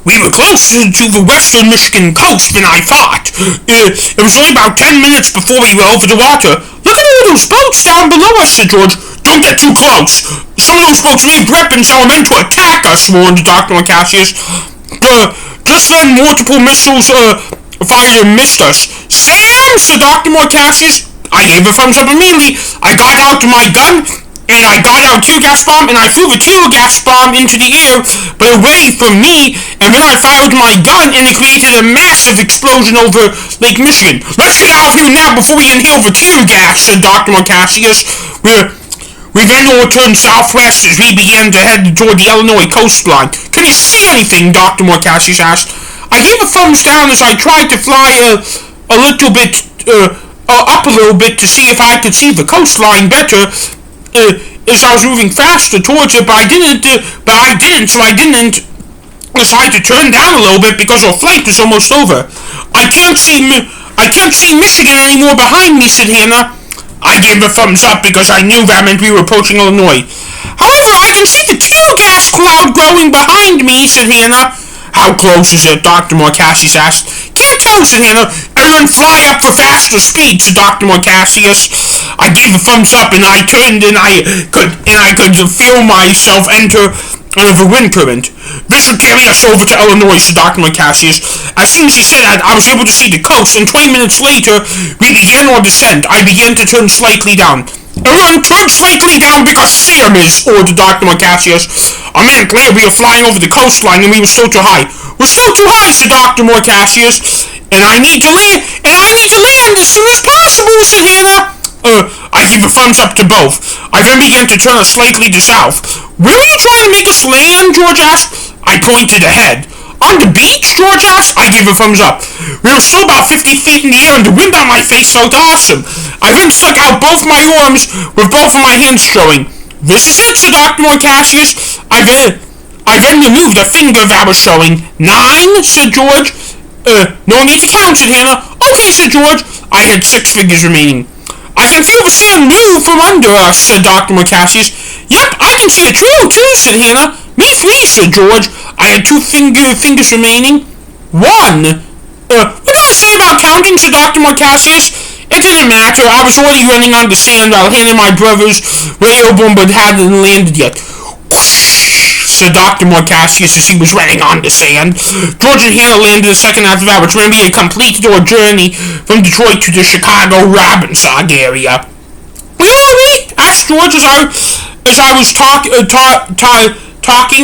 We were closer to the western Michigan coast than I thought. It was only about 10 minutes before we were over the water. Look at all those boats down below us, said George. Don't get too close. Some of those boats may grip and so are meant to attack us, warned Dr. Cassius. Just then, multiple missiles fired and missed us. Sam, said Dr. Cassius. I gave a thumbs up immediately. I got out my gun, and I got out a tear gas bomb, and I threw the tear gas bomb into the air, but away from me, and then I fired my gun, and it created a massive explosion over Lake Michigan. Let's get out of here now before we inhale the tear gas, said Dr. Cassius. We then all turned southwest as we began to head toward the Illinois coastline. Can you see anything? Dr. Cassius asked. I gave a thumbs down as I tried to fly a little bit up a little bit to see if I could see the coastline better as I was moving faster towards it, but I didn't, so I didn't decide to turn down a little bit because our flight was almost over. I can't see Michigan anymore behind me, said Hannah. I gave a thumbs up because I knew that meant we were approaching Illinois. However, I can see the tear gas cloud growing behind me, said Hannah. How close is it? Dr. Cassius asked. Can't tell, said Hannah. Everyone fly up for faster speed, said Dr. Cassius. I gave a thumbs up and I turned and I could feel myself enter the wind current. This would carry us over to Illinois, said Dr. Cassius. As soon as he said that, I was able to see the coast, and 20 minutes later, we began our descent. I began to turn slightly down. Everyone turn slightly down because Sam is, ordered Dr. Cassius. A minute later, we were flying over the coastline, and we were still too high. We're still too high, said Dr. Cassius. And I need to land as soon as possible, said Hannah. I gave a thumbs up to both. I then began to turn us slightly to south. Where are you trying to make us land? George asked. I pointed ahead. On the beach? George asked. I gave a thumbs up. We were still about 50 feet in the air and the wind on my face felt awesome. I then stuck out both my arms with both of my hands showing. This is it, said Dr. Cassius. I then removed a finger that was showing. 9, said George. No need to count, said Hannah. Okay, said George. I had 6 fingers remaining. I can feel the sand move from under us, said Dr. Cassius. Yep, I can see a trail too, said Hannah. Me 3, said George. I had 2 fingers remaining. 1. What did I say about counting, said Dr. Cassius? It didn't matter. I was already running on the sand while Hannah and my brothers were airborne but hadn't landed yet. Said Dr. Cassius as he was running on the sand. George and Hannah landed a second after that, which meant we had completed our journey from Detroit to the Chicago Robbinsog area. We already? Asked George as I was talking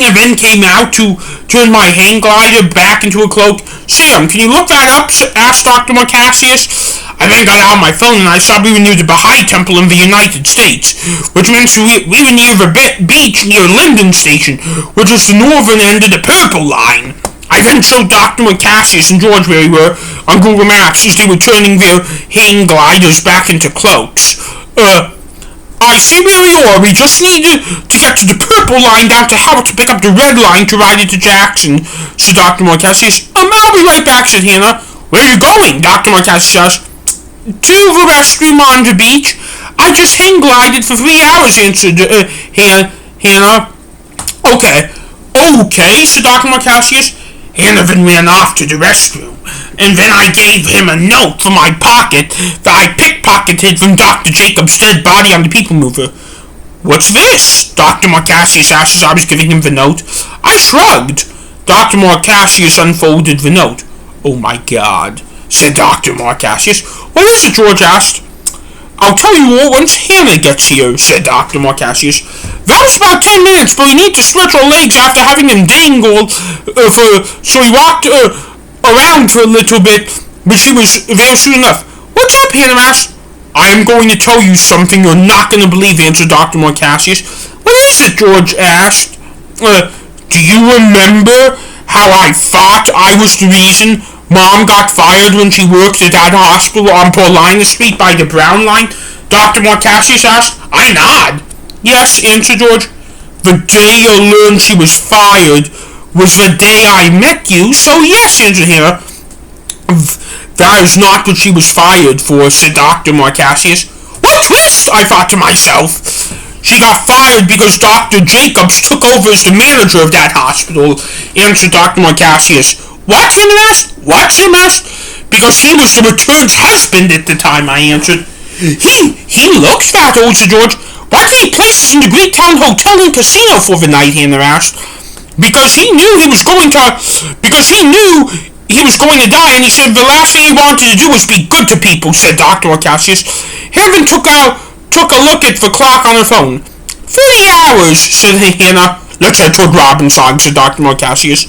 and then came out to turn my hang glider back into a cloak. Sam, can you look that up? Asked Dr. Cassius. I then got out my phone and I saw we were near the Baha'i Temple in the United States, which meant we were near the beach near Linden Station, which was the northern end of the Purple Line. I then showed Dr. Cassius and George where we were on Google Maps as they were turning their hang gliders back into cloaks. I see where we are. We just need to get to the Purple Line down to Howard to pick up the Red Line to ride it to Jackson, said Dr. Cassius. I'll be right back, said Hannah. Where are you going? Dr. Cassius asked. To the restroom on the beach. I just hang glided for 3 hours, answered Hannah. Okay, said Dr. Cassius. Hannah then ran off to the restroom, and then I gave him a note from my pocket that I pickpocketed from Dr. Jacob's dead body on the People Mover. What's this? Dr. Cassius asked as I was giving him the note. I shrugged. Dr. Cassius unfolded the note. Oh my God, said Dr. Cassius. What is it? George asked. I'll tell you all once Hannah gets here, said Dr. Cassius. That was about 10 minutes, but we need to stretch our legs after having him dangled so he walked around for a little bit, but she was there soon enough. What's up? Hannah asked. I am going to tell you something you're not going to believe, answered Dr. Cassius. What is it? George asked. Do you remember how I thought I was the reason Mom got fired when she worked at that hospital on Paulina Street by the Brown Line? Dr. Cassius asked. I nod. Yes, answered George. The day you learned she was fired was the day I met you, so yes, answered Hannah. That is not what she was fired for, said Dr. Cassius. What a twist, I thought to myself. She got fired because Dr. Jacobs took over as the manager of that hospital, answered Dr. Marcassius. What? Hannah asked. What? Jim asked. Because he was the returned husband at the time, I answered. He looks that old, Sir George. Why did he place us in the Greek Town Hotel and Casino for the night, Hannah asked. Because he knew he was going to die, and he said the last thing he wanted to do was be good to people, said Dr. Marcassius. Heaven took a look at the clock on her phone. 30 hours, said Hannah. Let's head toward Robbins-og, said Dr. Marcassius.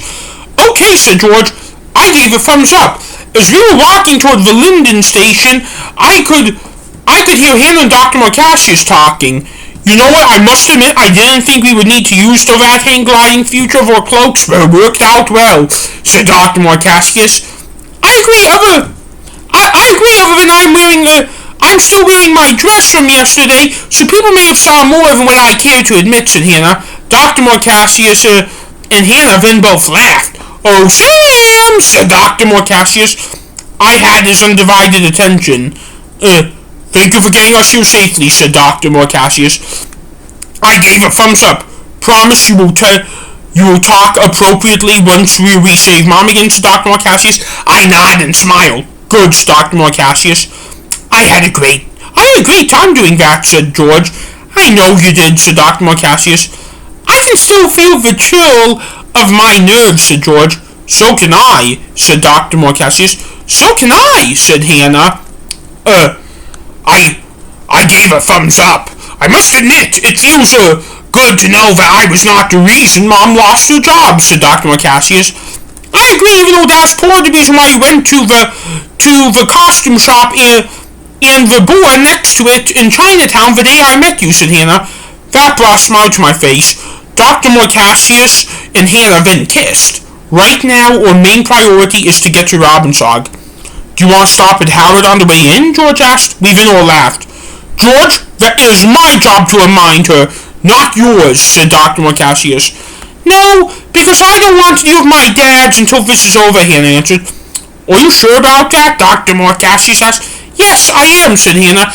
Okay, said George. I gave a thumbs up. As we were walking toward the Linden station, I could hear Hannah and Dr. Marcassius talking. You know what, I must admit, I didn't think we would need to use the rat-hang gliding feature of our cloaks, but it worked out well, said Dr. Marcassius. I agree, other than I'm still wearing my dress from yesterday, so people may have saw more than what I care to admit, said Hannah. Dr. Marcassius and Hannah then both laughed. Oh, Sam, said Dr. Marcassius. I had his undivided attention. Thank you for getting us here safely, said Dr. Marcassius. I gave a thumbs up. Promise you will talk appropriately once we resave Mom again, said Dr. Marcassius. I nodded and smiled. Good, said Dr. Marcassius. I had a great time doing that, said George. I know you did, said Dr. Marcassius. I can still feel the chill of my nerves, said George. So can I, said Dr. Marcassius. So can I, said Hannah. I gave a thumbs up. I must admit, it feels good to know that I was not the reason Mom lost her job, said Dr. Marcassius. I agree, even though that's part of the reason why you went to the costume shop and the bar next to it in Chinatown the day I met you, said Hannah. That brought a smile to my face. Dr. Marcassius and Hannah then kissed. Right now, our main priority is to get to Robbinsog. Do you want to stop at Howard on the way in? George asked. We then all laughed. George, that is my job to remind her, not yours, said Dr. Marcassius. No, because I don't want to deal with my dad's until this is over, Hannah answered. Are you sure about that? Dr. Marcassius asked. Yes, I am, said Hannah.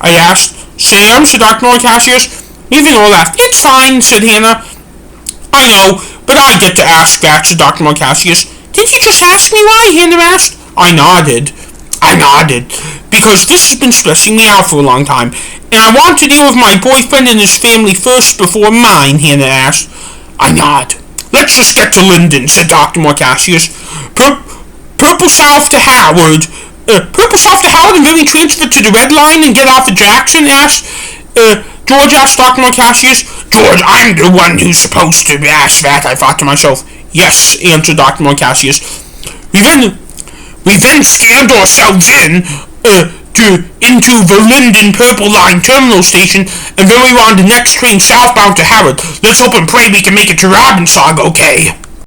I asked. Sam, said Dr. Marcassius. We then all laughed. It's fine, said Hannah. I know, but I get to ask that, said Dr. Marcassius. Did you just ask me why? Hannah asked. I nodded, because this has been stressing me out for a long time, and I want to deal with my boyfriend and his family first before mine, Hannah asked. I nod. Let's just get to Linden, said Dr. Marcassius. Purple South to Howard, and then we transfer to the Red Line and get off at Jackson, George asked Dr. Marcassius. George, I'm the one who's supposed to ask that, I thought to myself. Yes, answered Dr. Marcassius. We then scanned ourselves into the Linden Purple Line terminal station, and then we were on the next train southbound to Howard. Let's hope and pray we can make it to Robbins-og, okay?